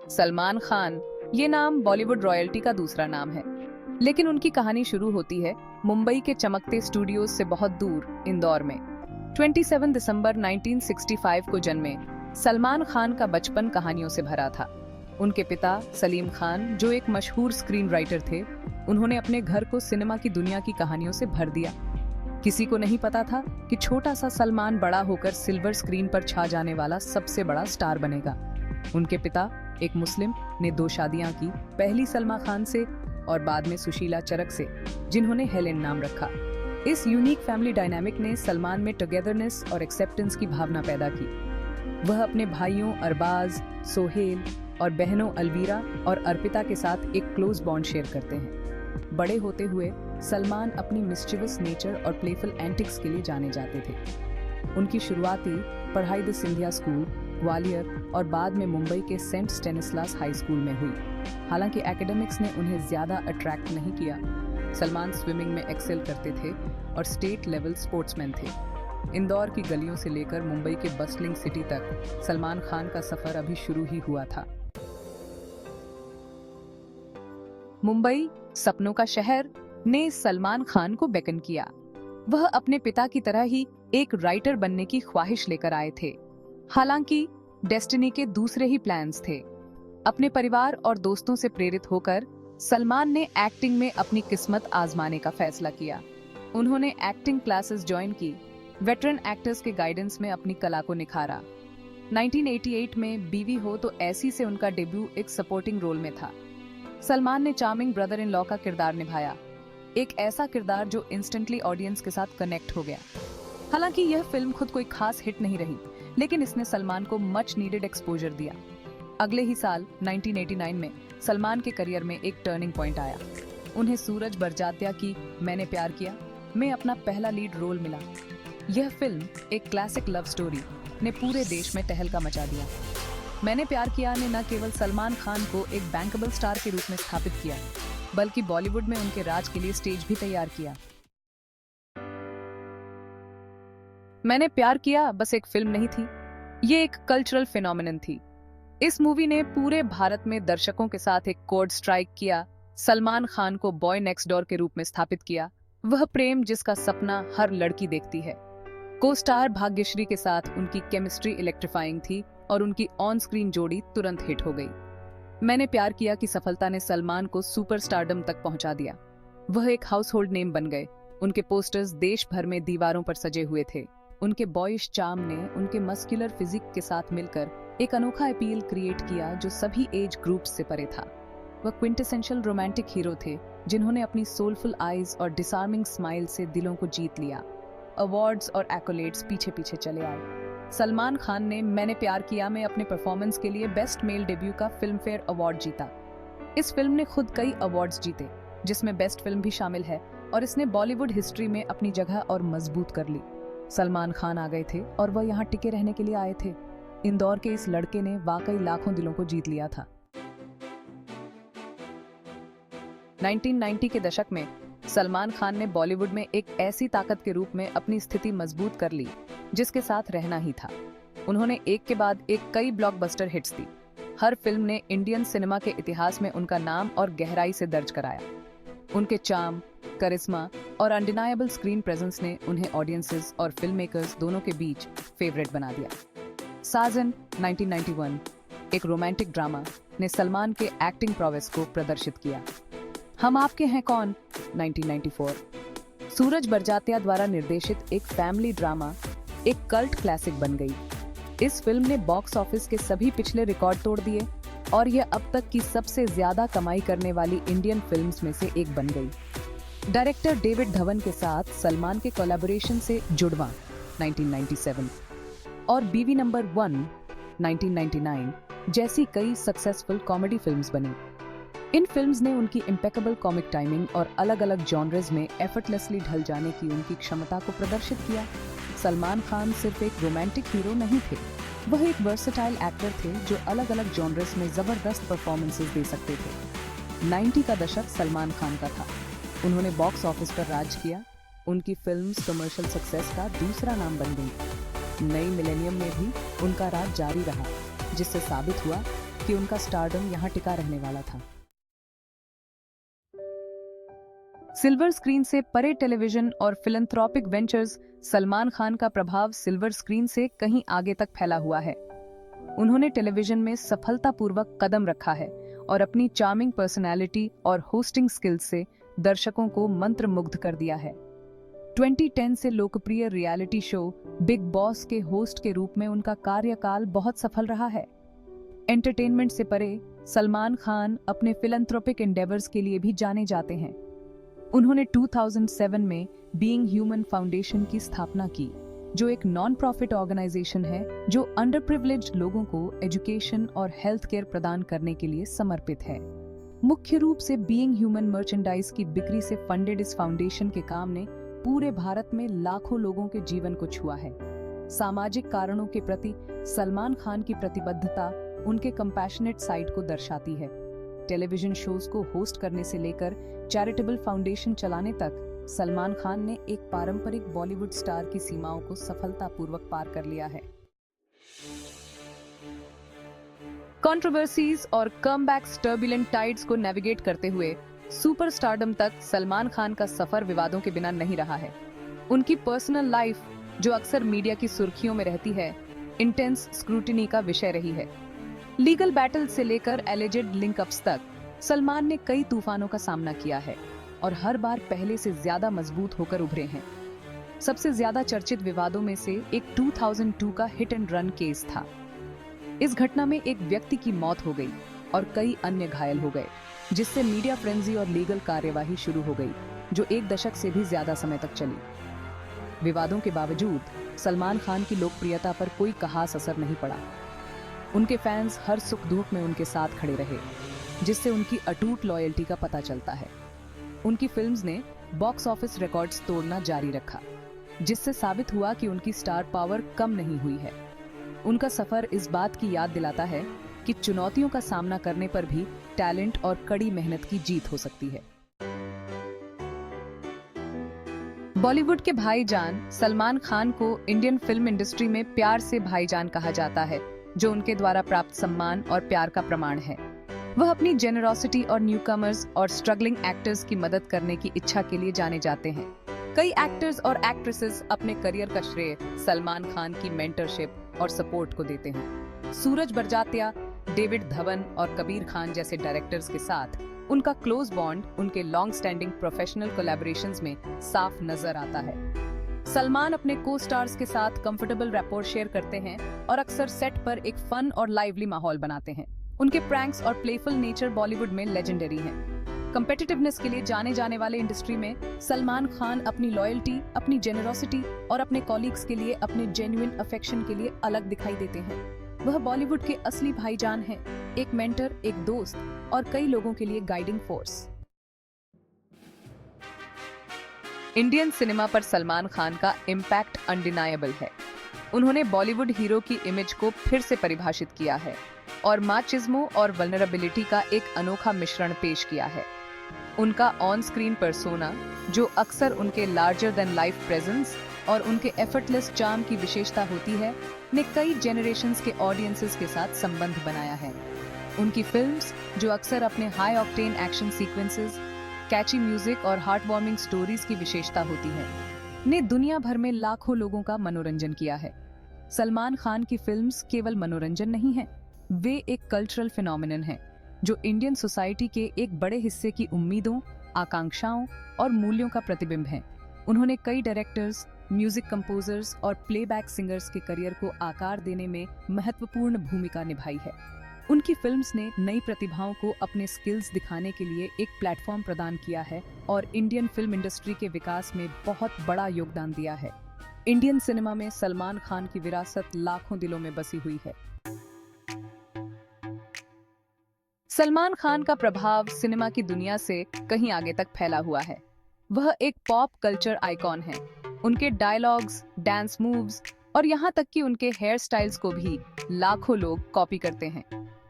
सलमान खान ये नाम बॉलीवुड रॉयल्टी का दूसरा नाम है, लेकिन उनकी कहानी शुरू होती है मुंबई के चमकते स्टूडियोज से बहुत दूर इंदौर में। 27 दिसंबर 1965 को जन्मे सलमान खान का बचपन कहानियों से भरा था। उनके पिता सलीम खान, जो एक मशहूर स्क्रीन राइटर थे, उन्होंने अपने घर को सिनेमा की दुनिया की कहानियों से भर दिया। किसी को नहीं पता था कि छोटा सा सलमान बड़ा होकर सिल्वर स्क्रीन पर छा जाने वाला सबसे बड़ा स्टार बनेगा। उनके पिता एक मुस्लिम ने 2 शादियां की, पहली सलमा खान से और बाद में सुशीला चरक से, जिन्होंने हेलेन नाम रखा। इस यूनिक फैमिली डायनामिक ने सलमान में टुगेदरनेस और एक्सेप्टेंस की भावना पैदा की। वह अपने भाइयों अरबाज, सोहेल और बहनों अलवीरा और अर्पिता के साथ एक क्लोज बॉन्ड शेयर करते हैं। बड़े होते हुए सलमान अपनी मिस्चिवस नेचर और प्लेफुल एंटिक्स के लिए जाने जाते थे। उनकी शुरुआती पढ़ाई द सिंधिया स्कूल, ग्वालियर और बाद में मुंबई के सेंट स्टेनिस्लास हाई स्कूल में हुई। हालांकि एकेडमिक्स ने उन्हें ज्यादा अट्रैक्ट नहीं किया। सलमान स्विमिंग में एक्सेल करते थे और स्टेट लेवल स्पोर्ट्समैन थे। इंदौर की गलियों से लेकर मुंबई के बस्टलिंग सिटी तक सलमान खान का सफर अभी शुरू ही हुआ था। मुंबई, सपनों का शहर, ने सलमान खान को बेकन किया। वह अपने पिता की तरह ही एक राइटर बनने की ख्वाहिश लेकर आए थे। हालांकि डेस्टिनी के दूसरे ही प्लान्स थे। अपने परिवार और दोस्तों से प्रेरित होकर सलमान ने एक्टिंग में अपनी किस्मत आजमाने का फैसला किया। उन्होंने एक्टिंग क्लासेस ज्वाइन की, वेटरन एक्टर्स के गाइडेंस में अपनी कला को निखारा। 1988 में बीवी हो तो ऐसी से उनका डेब्यू एक सपोर्टिंग रोल में था। सलमान ने चार्मिंग ब्रदर इन लॉ का किरदार निभाया, एक ऐसा किरदार जो इंस्टेंटली ऑडियंस के साथ कनेक्ट हो गया। हालांकि यह फिल्म खुद कोई खास हिट नहीं रही, लेकिन इसने सलमान को मच नीडेड एक्सपोजर दिया। अगले ही साल 1989 में सलमान के करियर में एक टर्निंग पॉइंट आया। उन्हें सूरज बरजात्या की मैंने प्यार किया में अपना पहला लीड रोल मिला। यह फिल्म, एक क्लासिक लव स्टोरी, ने पूरे देश में तहलका मचा दिया। मैंने प्यार किया ने न केवल सलमान खान को एक बैंकेबल स्टार के रूप में स्थापित किया, बल्कि बॉलीवुड में उनके राज के लिए स्टेज भी तैयार किया। मैंने प्यार किया बस एक फिल्म नहीं थी, ये एक कल्चरल फिनोमिनन थी। इस मूवी ने पूरे भारत में दर्शकों के साथ एक कॉर्ड स्ट्राइक किया, सलमान खान को बॉय नेक्स्ट डोर के रूप में स्थापित किया, वह प्रेम जिसका सपना हर लड़की देखती है। को स्टार भाग्यश्री के साथ उनकी केमिस्ट्री इलेक्ट्रीफाइंग थी और उनकी ऑन स्क्रीन जोड़ी तुरंत हिट हो गई। मैंने प्यार किया की सफलता ने सलमान को सुपरस्टारडम तक पहुंचा दिया। वह एक हाउसहोल्ड नेम बन गए। उनके पोस्टर्स देश भर में दीवारों पर सजे हुए थे। उनके बॉयिश चार्म ने उनके मस्कुलर फिजिक के साथ मिलकर एक अनोखा अपील क्रिएट किया जो सभी एज ग्रुप्स से परे था। वह क्विंटेसेंशियल रोमांटिक हीरो थे जिन्होंने अपनी सोलफुल आईज और डिसार्मिंग स्माइल से दिलों को जीत लिया। अवार्ड्स और एक्कोलेड्स पीछे पीछे चले आए। सलमान खान ने मैंने प्यार किया में अपने परफॉर्मेंस के लिए बेस्ट मेल डेब्यू का फिल्म फेयर अवार्ड जीता। इस फिल्म ने खुद कई अवार्ड्स जीते, जिसमें बेस्ट फिल्म भी शामिल है, और इसने बॉलीवुड हिस्ट्री में अपनी जगह और मजबूत कर ली। सलमान खान आ गए थे और वह यहाँ टिके रहने के लिए आए थे। इंदौर के इस लड़के ने वाकई लाखों दिलों को जीत लिया था। 1990 के दशक में सलमान खान ने बॉलीवुड में एक ऐसी ताकत के रूप में अपनी स्थिति मजबूत कर ली जिसके साथ रहना ही था। उन्होंने एक के बाद एक कई ब्लॉकबस्टर हिट्स दी। हर फिल्म ने इंडियन सिनेमा के इतिहास में उनका नाम और गहराई से दर्ज कराया। उनके चार्म, करिश्मा और अनडिनायबल स्क्रीन प्रेजेंस ने उन्हें ऑडियंसेस और फिल्म मेकर्स दोनों के बीच फेवरेट बना दिया। साजन 1991, एक रोमांटिक ड्रामा, ने सलमान के एक्टिंग प्रोवेस को प्रदर्शित किया। हम आपके हैं कौन 1994, सूरज बरजात्या द्वारा निर्देशित एक फैमिली ड्रामा, एक कल्ट क्लासिक बन गई। इस फिल्म ने बॉक्स ऑफिस के सभी पिछले रिकॉर्ड तोड़ दिए और यह अब तक की सबसे ज्यादा कमाई करने वाली इंडियन फिल्म्स में से एक बन गई। डायरेक्टर डेविड धवन के साथ सलमान के कोलैबोरेशन से जुड़वा 1997 और बीवी नंबर 1 1999 जैसी कई सक्सेसफुल कॉमेडी फिल्म्स बनी। इन फिल्म्स ने उनकी इम्पेकेबल कॉमिक टाइमिंग और अलग-अलग जॉनर्स में एफर्टलेसली ढल जाने की उनकी क्षमता को प्रदर्शित किया। सलमान खान सिर्फ एक रोमांटिक हीरो नहीं थे, वह एक वर्सेटाइल एक्टर थे जो अलग-अलग जॉनर्स में जबरदस्त परफॉर्मेंसेस दे सकते थे। 90 का दशक सलमान खान का था। उन्होंने बॉक्स ऑफिस पर राज किया। उनकी फिल्म्स कमर्शियल सक्सेस का दूसरा नाम बन गई। नई मिलेनियम में भी उनका राज जारी रहा, जिससे साबित हुआ कि उनका स्टारडम यहाँ टिका रहने वाला था। सिल्वर स्क्रीन से परे टेलीविजन और फिलैंथ्रोपिक वेंचर्स, सलमान खान का प्रभाव सिल्वर स्क्रीन से कहीं आगे तक फैला हुआ है। उन्होंने टेलीविजन में सफलतापूर्वक कदम रखा है और अपनी चार्मिंग पर्सनैलिटी और होस्टिंग स्किल्स से दर्शकों को मंत्रमुग्ध कर दिया है। 2010 से लोकप्रिय रियलिटी शो बिग बॉस के होस्ट के रूप में उनका कार्यकाल बहुत सफल रहा है। एंटरटेनमेंट से परे सलमान खान अपने फिलैंथ्रोपिक एंडेवर्स के लिए भी जाने जाते हैं। उन्होंने 2007 में बीइंग ह्यूमन फाउंडेशन की स्थापना की, जो एक नॉन प्रॉफिट ऑर्गेनाइजेशन है जो अंडर प्रिविलेज्ड लोगों को एजुकेशन और हेल्थ केयर प्रदान करने के लिए समर्पित है। मुख्य रूप से बीइंग ह्यूमन मर्चेंडाइज की बिक्री से फंडेड इस फाउंडेशन के काम ने पूरे भारत में लाखों लोगों के जीवन को छुआ है। सामाजिक कारणों के प्रति सलमान खान की प्रतिबद्धता उनके कंपैशनेट साइड को दर्शाती है। टेलीविजन शोज को होस्ट करने से लेकर चैरिटेबल फाउंडेशन चलाने तक सलमान खान ने एक पारंपरिक बॉलीवुड स्टार की सीमाओं को सफलतापूर्वक पार कर लिया है। कंट्रोवर्सीज और कमबैक्स, टर्बुलेंट टाइड्स को नेविगेट करते हुए सुपर स्टारडम तक सलमान खान का सफर विवादों के बिना नहीं रहा है। उनकी पर्सनल लाइफ, जो अक्सर मीडिया की सुर्खियों में रहती है, इंटेंस स्क्रूटिनी का विषय रही है। लीगल बैटल से लेकर एलिजेड लिंकअप्स तक सलमान ने कई तूफानों का सामना किया है और हर बार पहले से ज्यादा मजबूत होकर उभरे हैं। सबसे ज्यादा चर्चित विवादों में से एक 2002 का हिट एंड रन केस था। इस घटना में एक व्यक्ति की मौत हो गई और कई अन्य घायल हो गए, जिससे मीडिया फ्रेंजी और लीगल कार्यवाही शुरू हो गई, जो 1 दशक से भी ज्यादा समय तक चली। विवादों के बावजूद सलमान खान की लोकप्रियता पर कोई खास असर नहीं पड़ा। उनके फैंस हर सुख दुख में उनके साथ खड़े रहे, जिससे उनकी अटूट लॉयल्टी का पता चलता है। उनकी फिल्म्स ने बॉक्स ऑफिस रिकॉर्ड्स तोड़ना जारी रखा, जिससे साबित हुआ कि उनकी स्टार पावर कम नहीं हुई है। उनका सफर इस बात की याद दिलाता है कि चुनौतियों का सामना करने पर भी टैलेंट और कड़ी मेहनत की जीत हो सकती है। बॉलीवुड के भाईजान सलमान खान को इंडियन फिल्म इंडस्ट्री में प्यार से भाईजान कहा जाता है, जो उनके द्वारा प्राप्त सम्मान और प्यार का प्रमाण है। वह अपनी जेनरोसिटी और न्यूकमर्स और स्ट्रगलिंग एक्टर्स की मदद करने की इच्छा के लिए जाने जाते हैं। कई एक्टर्स और एक्ट्रेसेस अपने करियर का श्रेय सलमान खान की मेंटरशिप और सपोर्ट को देते हैं। सूरज बरजात्या, डेविड धवन और कबीर खान जैसे डायरेक्टर्स के साथ उनका क्लोज बॉन्ड उनके लॉन्ग स्टैंडिंग प्रोफेशनल कोलैबोरेशंस में साफ नजर आता है। सलमान अपने को स्टार्स के साथ कंफर्टेबल रैपोर शेयर करते हैं और अक्सर सेट पर एक फन और लाइवली माहौल बनाते हैं। उनके प्रैंक्स और प्लेफुल नेचर बॉलीवुड में लेजेंडरी हैं। कम्पिटिटिवनेस के लिए जाने जाने वाले इंडस्ट्री में सलमान खान अपनी लॉयल्टी, अपनी जेनरोसिटी और अपने कॉलीग्स के लिए अपने जेन्युइन अफेक्शन के लिए अलग दिखाई देते हैं। वह बॉलीवुड के असली भाईजान हैं, एक मेंटर, एक दोस्त और कई लोगों के लिए गाइडिंग फोर्स। इंडियन सिनेमा पर सलमान खान का इम्पैक्ट अनडिनायबल है। उन्होंने बॉलीवुड हीरो की इमेज को फिर से परिभाषित किया है और माचिज्मो और वल्नरेबिलिटी का एक अनोखा मिश्रण पेश किया है। उनका ऑन स्क्रीन पर्सोना, जो अक्सर उनके लार्जर देन लाइफ प्रेजेंस और उनके एफर्टलेस चार्म की विशेषता होती है, ने कई जेनरेशंस के ऑडियंसेस के साथ संबंध बनाया है। उनकी फिल्म्स, जो अक्सर अपने हाई ऑक्टेन एक्शन सीक्वेंसेस, कैची म्यूजिक और हार्ट वार्मिंग स्टोरीज की विशेषता होती है, ने दुनिया भर में लाखों लोगों का मनोरंजन किया है। सलमान खान की फिल्म्स केवल मनोरंजन नहीं है, वे एक कल्चरल फिनोमिनन है जो इंडियन सोसाइटी के एक बड़े हिस्से की उम्मीदों, आकांक्षाओं और मूल्यों का प्रतिबिंब है। उन्होंने कई डायरेक्टर्स, म्यूजिक कंपोजर्स और प्लेबैक सिंगर्स के करियर को आकार देने में महत्वपूर्ण भूमिका निभाई है। उनकी फिल्म्स ने नई प्रतिभाओं को अपने स्किल्स दिखाने के लिए एक प्लेटफॉर्म प्रदान किया है और इंडियन फिल्म इंडस्ट्री के विकास में बहुत बड़ा योगदान दिया है। इंडियन सिनेमा में सलमान खान की विरासत लाखों दिलों में बसी हुई है। सलमान खान का प्रभाव सिनेमा की दुनिया से कहीं आगे तक फैला हुआ है। वह एक पॉप कल्चर आइकॉन है। उनके डायलॉग्स, डांस मूव्स और यहाँ तक कि उनके हेयर स्टाइल्स को भी लाखों लोग कॉपी करते हैं।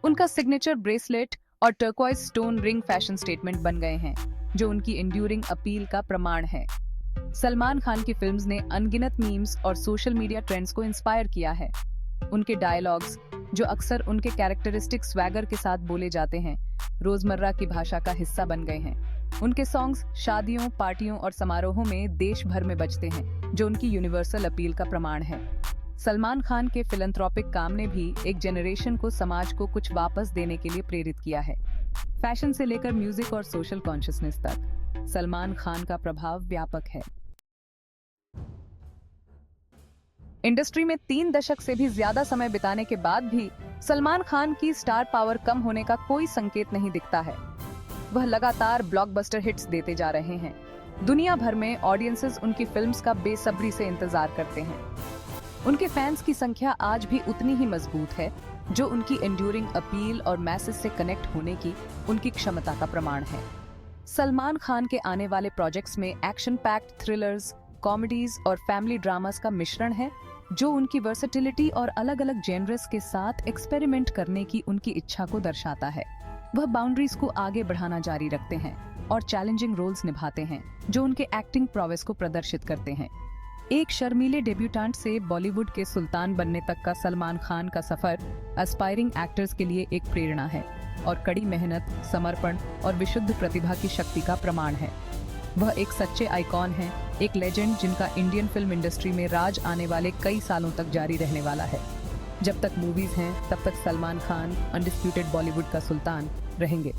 उनका सिग्नेचर ब्रेसलेट और turquoise stone ring fashion statement बन गए हैं, जो उनकी एंड्यूरिंग अपील का प्रमाण है। सलमान खान की फिल्म्स ने अनगिनत मीम्स और सोशल मीडिया ट्रेंड्स को इंस्पायर किया है। उनके डायलॉग्स, जो अक्सर उनके कैरेक्टरिस्टिक स्वैगर के साथ बोले जाते हैं, रोजमर्रा की भाषा का हिस्सा बन गए हैं। उनके सॉन्ग्स शादियों, पार्टियों और समारोहों में देश भर में बजते हैं, जो उनकी यूनिवर्सल अपील का प्रमाण है। सलमान खान के फिलैंथ्रोपिक काम ने भी एक जनरेशन को समाज को कुछ वापस देने के लिए प्रेरित किया है। फैशन से लेकर म्यूजिक और सोशल कॉन्शियसनेस तक सलमान खान का प्रभाव व्यापक है। इंडस्ट्री में 3 दशक से भी ज्यादा समय बिताने के बाद भी सलमान खान की स्टार पावर कम होने का कोई संकेत नहीं दिखता है। वह लगातार ब्लॉकबस्टर हिट्स देते जा रहे हैं। दुनिया भर में ऑडियंसेस उनकी फिल्म्स का बेसब्री से इंतजार करते हैं। उनके फैंस की संख्या आज भी उतनी ही मजबूत है, जो उनकी एंड्यूरिंग अपील और मैसेज से कनेक्ट होने की उनकी क्षमता का प्रमाण है। सलमान खान के आने वाले प्रोजेक्ट्स में एक्शन पैक्ड थ्रिलर्स, कॉमेडीज और फैमिली ड्रामास का मिश्रण है, जो उनकी वर्सेटिलिटी और अलग-अलग जेनर्स के साथ एक्सपेरिमेंट करने की उनकी इच्छा को दर्शाता है। वह बाउंड्रीज को आगे बढ़ाना जारी रखते हैं और चैलेंजिंग रोल्स निभाते हैं, जो उनके एक्टिंग प्रोवेस को प्रदर्शित करते हैं। एक शर्मीले डेब्यूटेंट से बॉलीवुड के सुल्तान बनने तक का सलमान खान का सफर एस्पायरिंग एक्टर्स के लिए एक प्रेरणा है और कड़ी मेहनत, समर्पण और विशुद्ध प्रतिभा की शक्ति का प्रमाण है। वह एक सच्चे आइकॉन हैं, एक लेजेंड जिनका इंडियन फिल्म इंडस्ट्री में राज आने वाले कई सालों तक जारी रहने वाला है। जब तक मूवीज हैं, तब तक सलमान खान अनडिस्प्यूटेड बॉलीवुड का सुल्तान रहेंगे।